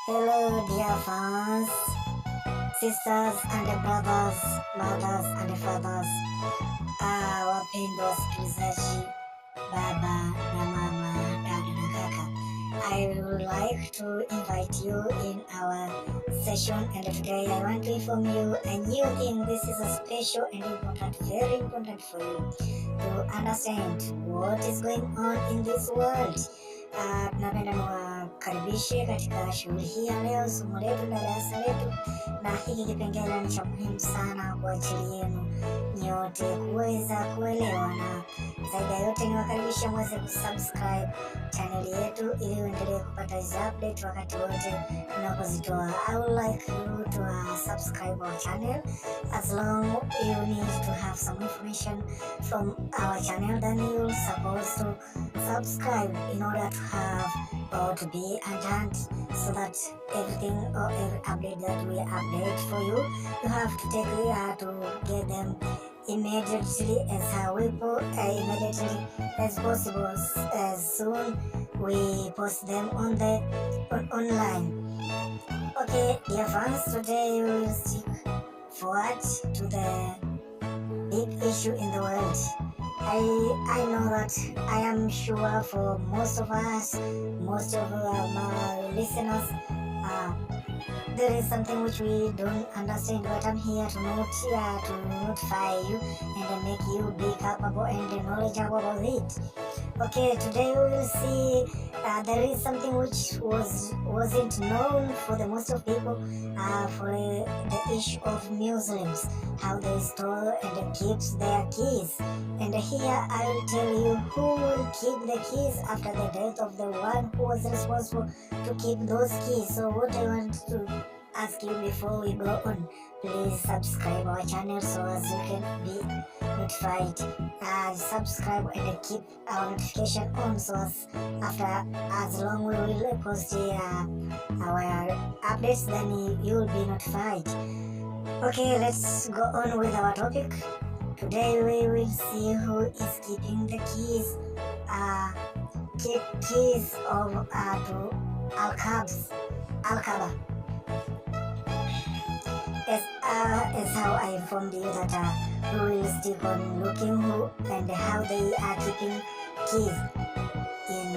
Hello, dear fans, sisters and brothers, mothers and fathers, wapendwa wasikilizaji, baba na mama, dada na kaka. I would like to invite you in our session, and today I want to inform you a new thing. This is a special and important, very important for you to understand what is going on in this world. Tunapenda niwakaribishe katika shughuli hii ya leo, somo letu na darasa letu, na hiki kipengele ni cha muhimu sana kwa ajili yenu nyote kuweza kuelewa, na zaidi ya yote niwakaribishe mweze kusubscribe channel yetu ili uendelee kupata hizo update wakati wote tunapozitoa. I would like you to subscribe our channel. As long you need to have some information from our channel, then you're supposed to subscribe in order to have or to be alert, so that everything or every update that we update for you, you have to take to get them immediately as possible, as soon we post them on the online. Okay, dear fans, today we will stick forward to the big issue in the world. I know that I am sure for most of us, most of my listeners, there is something which we don't understand, but I'm here to notify you and make you be capable and knowledgeable about it. Okay, today we will see there is something which wasn't known for the most of people, for the issue of Muslims, how they store and keeps their keys. And here I will tell you who will keep the keys after the death of the one who was responsible to keep those keys. So what I want to ask you before we go on, please subscribe our channel so as you can be notified. Subscribe and keep our notification on, so as long we will post our updates, then you will be notified. Okay, let's go on with our topic. Today we will see who is keeping the keys of to Al-Kaaba. As how I informed you that we will stick on looking who and how they are keeping keys in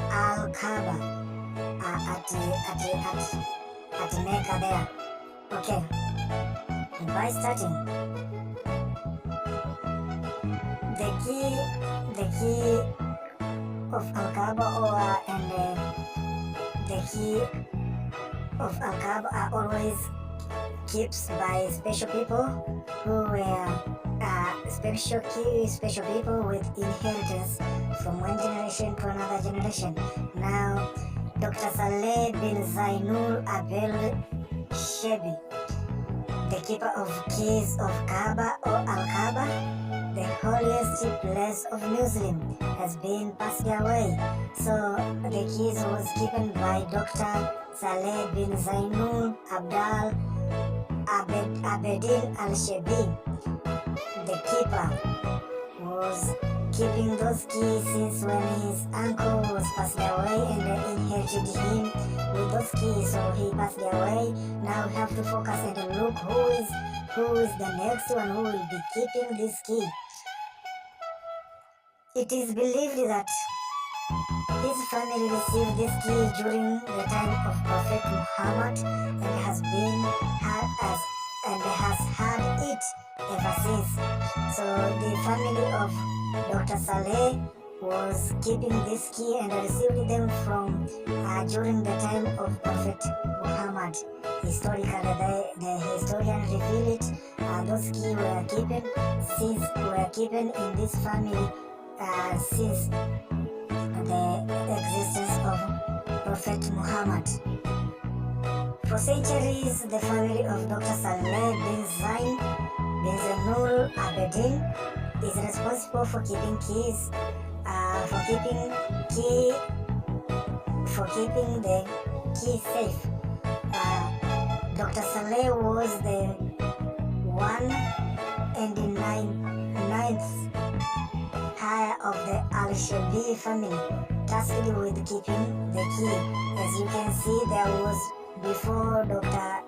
Al-Kaaba at Mecca there. Okay, and by starting, the key of Al-Kaaba and the key of Al-Kaaba are always keeps by special people who were special people with inheritance from one generation to another generation. Now, Dr. Saleh bin Zainul Abel Shebi, the keeper of keys of Kaaba or Al-Kaaba, the holiest place of Muslim, has been passed away. So the keys was given by Dr. Saleh bin Zainul Abedin Al-Shebi. The keeper was keeping those keys since when his uncle was passed away and inherited him with those keys, so he passed away. Now we have to focus and look who is the next one who will be keeping this key. It is believed that his family received this key during the time of Prophet Muhammad and has had it ever since. So the family of Dr. Saleh was keeping this key and received them from during the time of Prophet Muhammad. Historically, the historian revealed those keys were keeping in this family since the existence of Prophet Muhammad. For centuries, the family of Dr. Saleh bin Zainul Abedin is responsible for keeping keys, for keeping the key safe. Dr. Saleh was the 109th heir of the Al-Shebi family. tasked with keeping the key. As you can see, there was before Dr.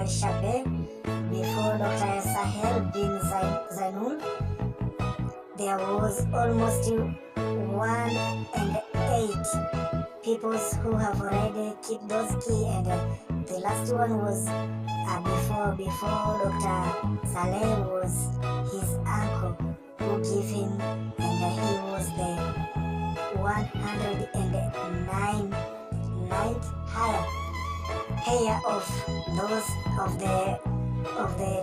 Shabe, before Dr. Sahel bin Zainul, there was almost 108 people who have already kept those keys, and the last one was before Dr. Saleh was his uncle who gave him, and he was the 109th higher of those of the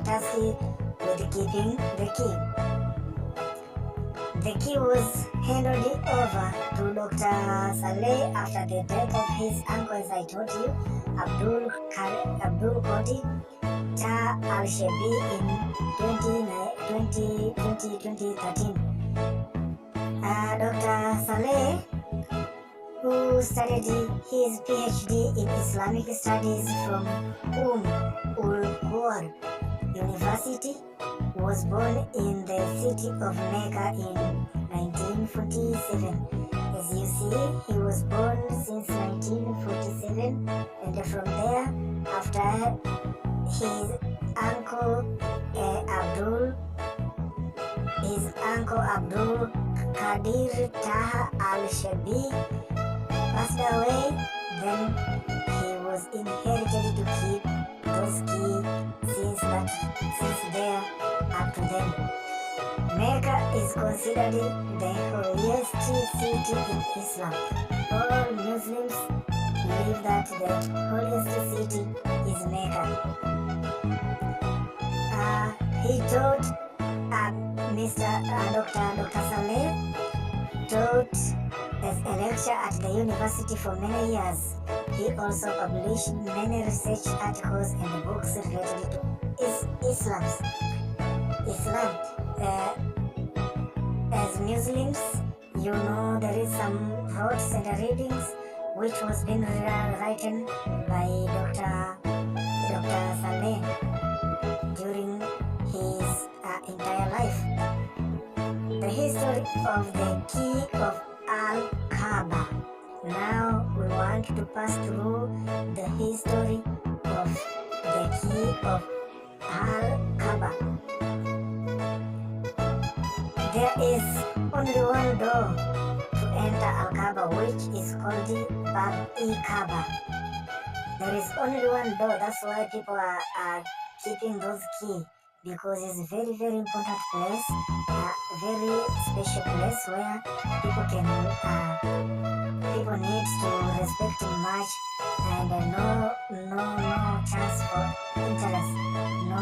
task with keeping the key. The key was handed over to Dr. Saleh after the death of his uncle, as I told you, Abdul Qadi Shah Al-Shabi in 2013. Dr. Saleh, who studied his PhD in Islamic Studies from Ul-Quwar University, was born in the city of Mecca in 1947. As you see, he was born since 1947, and from there, after his uncle Abdul Qadir Taha Al-Shabi passed away, then he was inherited to keep those keys since there up to them. Mecca is considered the holiest city in Islam. All Muslims believe that the holiest city is Mecca. He taught Dr. Saleh taught as a lecturer at the university for many years. He also published many research articles and books related to Islam. As Muslims, you know there is some thoughts and readings which was been written by Dr. Saleh during his entire life. The history of the key of Al-Kaaba. Now we want to pass through the history of the key of Al-Kaaba. There is only one door to enter Al-Kaaba, which is called Bab-i-Kaaba. There is only one door, that's why people are keeping those keys, because it's a very, very important place, very special place where people need to respect much, and no chance for interest. No.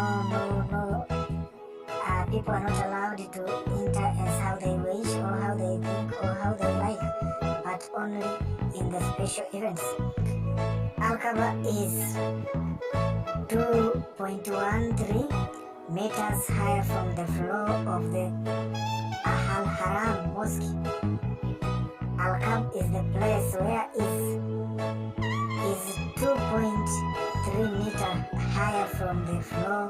People are not allowed to enter as how they wish or how they think or how they like, but only in the special events. Al-Kaaba is 2.13 meters higher from the floor of the Al-Haram Mosque. Al-Kaaba is the place where is 2.3 meters higher from the floor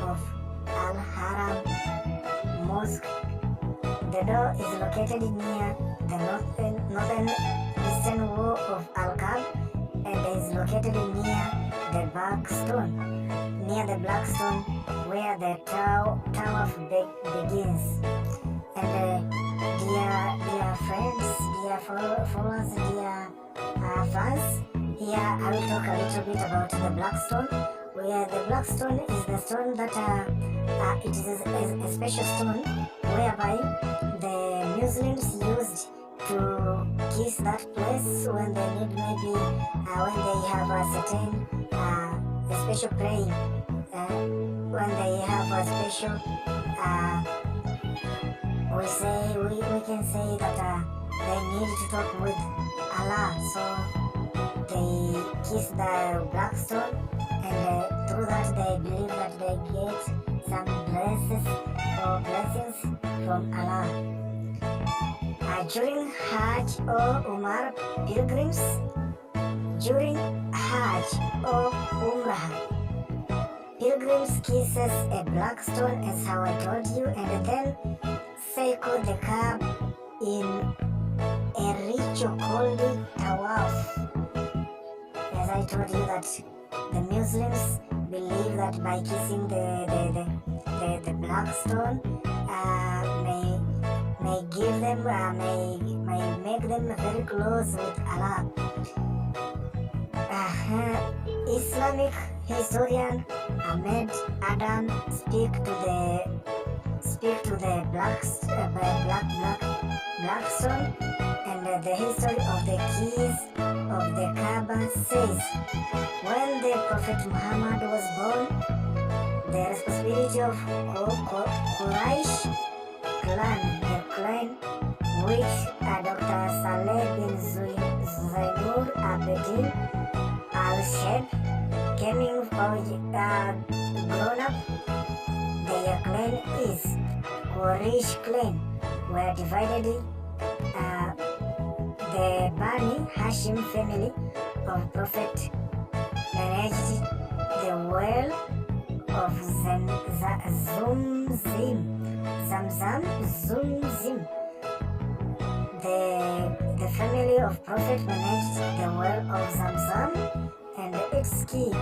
of Al-Haram Mosque. The door is located near the northern eastern wall of Al-Kaaba, and is located near the black stone where the tower begins. And dear friends, dear followers, dear fans, here I will talk a little bit about the black stone. Where the black stone is the stone that it is a special stone whereby the Muslims used to kiss that place when they need, maybe when they have a certain special praying, when they have a special we can say that they need to talk with Allah, so they kiss the black stone, and through that they believe that they get some blessings from Allah. During Hajj or Umrah pilgrims, during Hajj or Umrah, pilgrims kisses a black stone, as how I told you, and then circle the Kaaba in a ritual called tawaf. As I told you that the Muslims believe that by kissing the black stone may give them may make them very close with Allah. Islamic historian Ahmed Adam speak to the black stone, and the history of the keys of the Kaaba says, when the Prophet Muhammad was born, the responsibility of Quraysh clan, the clan which Dr. Saleh bin Zainur Abedin al-Sheikh came in grown up. Their clan is Quraysh clan were divided. The Bani Hashim family of Prophet managed the well of Zumzim. The family of Prophet managed the well of Zamzam and its key,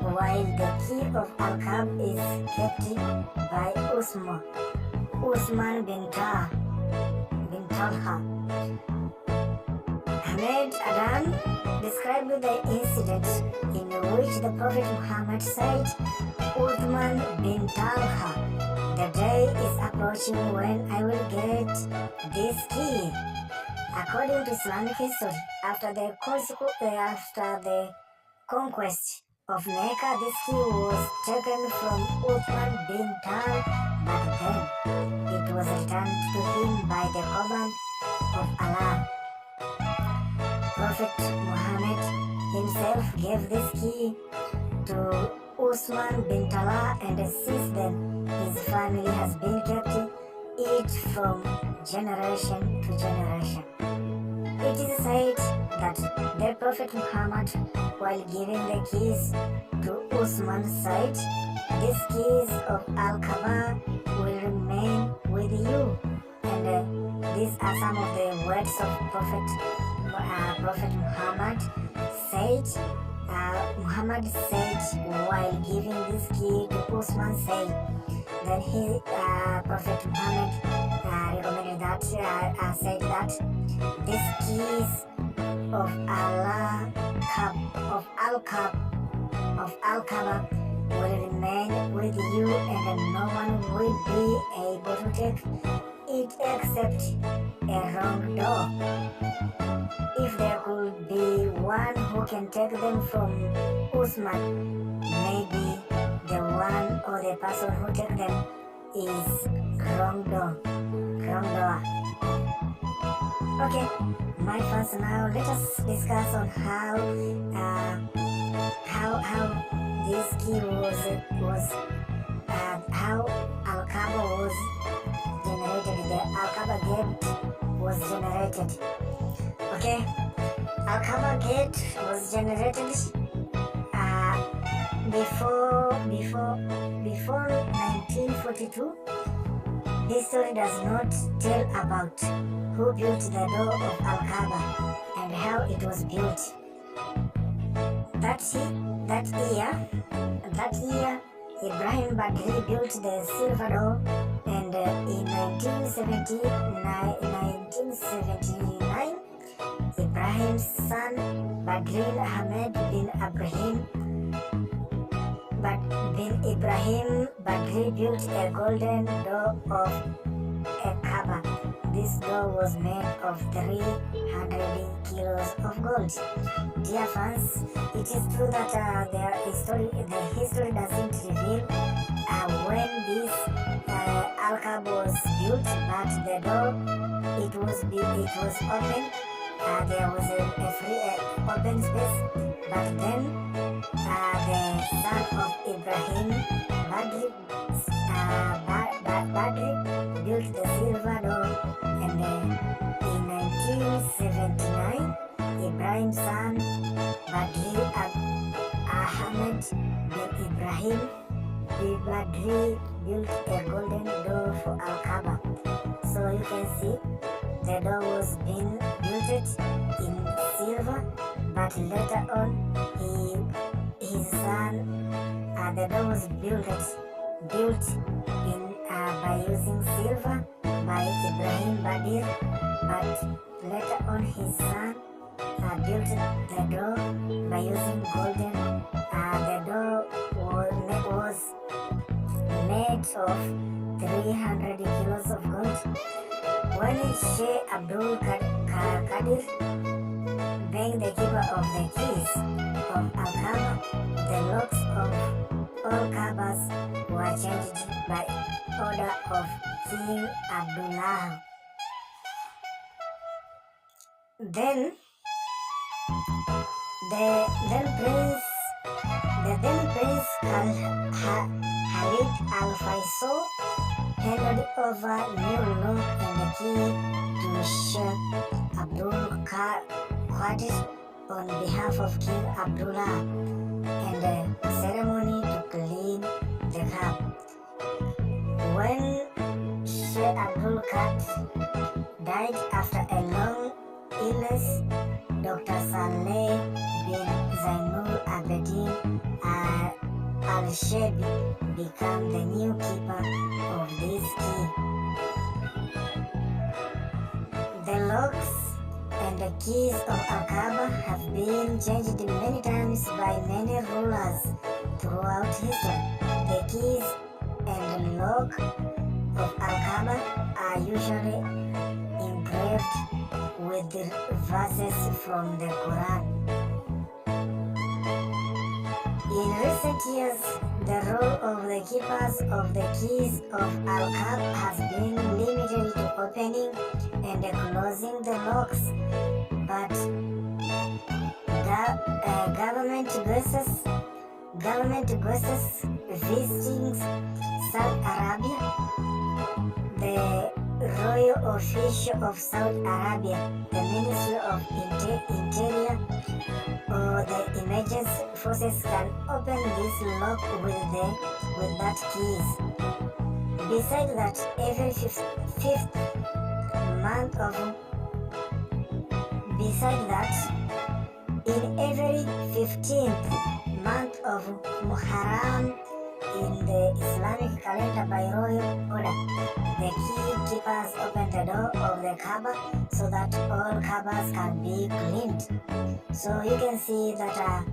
while the key of Al-Kaaba is kept by Usman bin Talha. Ahmed Adam described the incident in which the Prophet Muhammad said, Uthman bin Talha, the day is approaching when I will get this key. According to Islamic history, after the conquest of Mecca, this key was taken from Uthman bin Talha, but then it was returned to him by the command of Allah. Prophet Muhammad himself gave this key to Usman bin Talha, and since then his family has been kept it from generation to generation. It is said that the Prophet Muhammad, while giving the keys to Usman, said, "These keys of Al-Kaaba will remain with you." And these are some of the words of Prophet Muhammad said. Muhammad said while giving this key to Usman, said that Prophet Muhammad recommended that said that these keys of Al-Kaaba will remain with you, and no one will be able to take it except a wrong door. If there could be one who can take them from Usman, maybe the one or the person who take them is wrong door. Okay, my friends, now let us discuss on how this key was how Al-Kaaba was generated. The Al-Kaaba gate was generated. Okay, Al-Kaaba gate was generated before 1942. History does not tell about who built the door of Al-Kaaba and how it was built. That year, Ibrahim Badri built the silver door, and in 1979, Ibrahim's son Badri Ahmed bin Ibrahim Badri built a golden door of a Kaaba. This door was made of 300 kilos of gold. Dear fans, it is true that the history doesn't reveal when this Al-Kaaba was built, but the door it was open. There was a free open space, but then the son of Ibrahim Badri built the silver door, and in 1979 Ibrahim's son Badri Ahmed bin Ibrahim Badri built a golden door for Al-Kaaba. So you can see the door was being built in silver, but later on his son, the door was built in by using silver by Ibrahim Badir, but later on his son built the door by using golden. The door was made of 300 kilos of gold. When Sheikh Abdul Qadir being the keeper of the keys of Al-Kaaba, the locks of all Kaabas were changed by order of King Abdullah. Then Prince Khalid Al-Faisal handed over new lock and the key to Sheikh Abdul Qadir on behalf of King Abdullah, and the ceremony to clean the Kaaba. When Sheikh Abdul Qadir died after a long illness, Dr. Saleh bin Zainul Abidin Al-Shebi became the new keeper of this key. The locks and the keys of Al-Kaaba have been changed many times by many rulers throughout history. The keys and the lock of Al-Kaaba are usually engraved with the verses from the Quran. In recent years, the role of the keepers of the keys of Al-Kaaba has been limited to opening and closing the locks, but government guests visiting Saudi Arabia, the Royal Official of Saudi Arabia, the Ministry of Interior, or the emergency forces can open this lock with that keys. Besides that, every fifth month of in every 15th month of Muharram in the Islamic calendar by royal order, the key keepers open the door of the Kaaba so that all Kaabas can be cleaned. So you can see that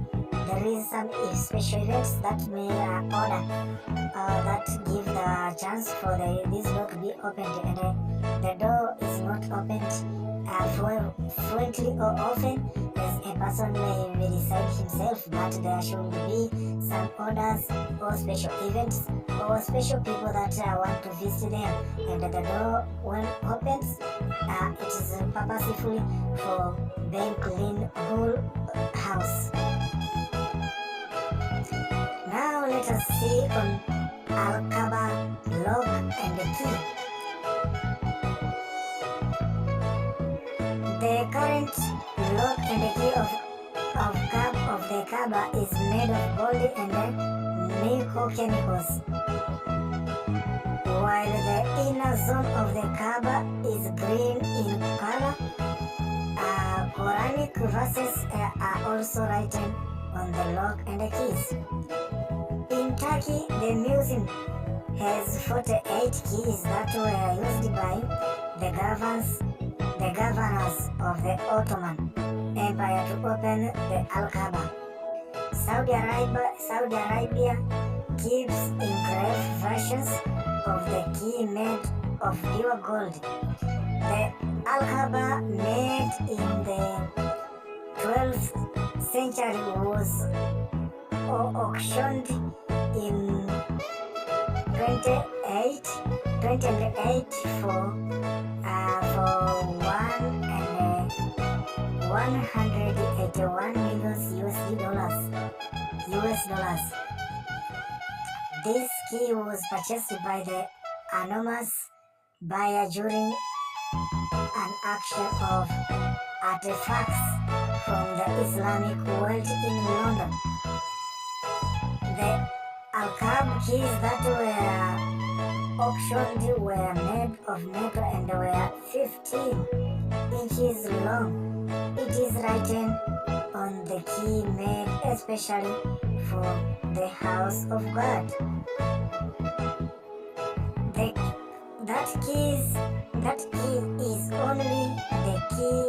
there is some special events that may order that give the chance for this door to be opened, and the door is not opened fluently or often, as a person may decide himself, but there should be some orders or special events or special people that want to visit them, and the door when opens, it is purposefully for being clean whole house. Now let us see on Al-Kaaba lock and the key. The current lock and the key of the Kaaba is made of gold and nickel chemicals, while the inner zone of the Kaaba is green in color. Quranic verses are also written on the lock and the keys. In Turkey, the museum has 48 keys that were used by the governors of the Ottoman Empire to open the Al-Kaaba. Saudi Arabia keeps engraved versions of the key made of pure gold. The Al-Kaaba, made in the 12th century, was auctioned in 28 for 181 million US dollars. This key was purchased by the anonymous buyer during an auction of artifacts from the Islamic world in London. The Al-Kaaba keys that were auctioned were made of metal and were 15 inches long. It is written on the key made especially for the house of God. That key is only the key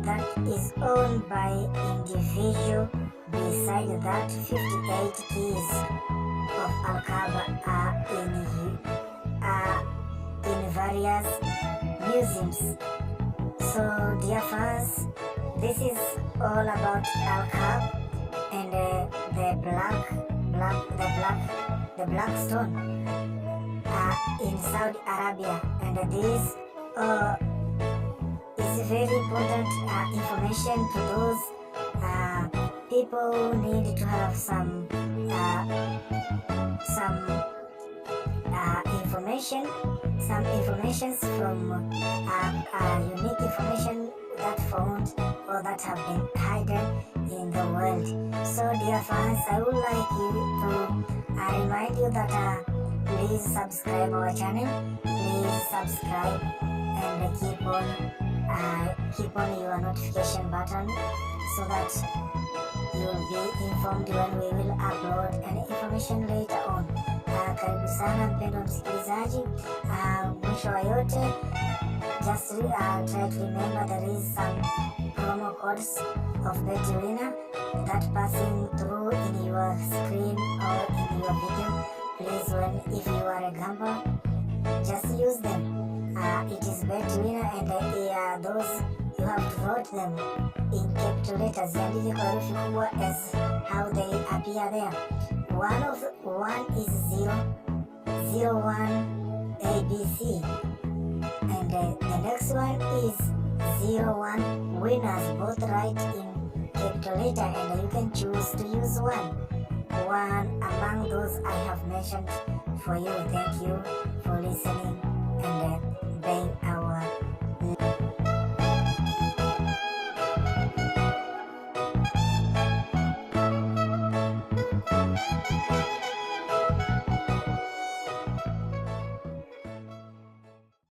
that is owned by individual. Beside that, 58 keys of Al-Kaaba are in various museums. So, dear fans, this is all about Al-Kaaba and the black stone in Saudi Arabia, and this is very important information to those people who need to have some information from unique information that found or that have been hidden in the world. So, dear fans, I would like you to remind you that please subscribe our channel. Please subscribe and keep on your notification button so that you'll be informed when we will upload any information later on. Karibu sana mpendwa msikilizaji. Mwisho wa yote, just try to remember there is some promo codes of Bet Winner that passing through in your screen or in your video. Please, if you are a gambler, just use them. It is Bet Winner, and those you have to write them in capital letters. Ziandike kwa herufi kubwa as how they appear there. One is 001 ABC, and the next one is 01 winners, both right in capital letter, and you can choose to use one among those I have mentioned for you. Thank you for listening and being our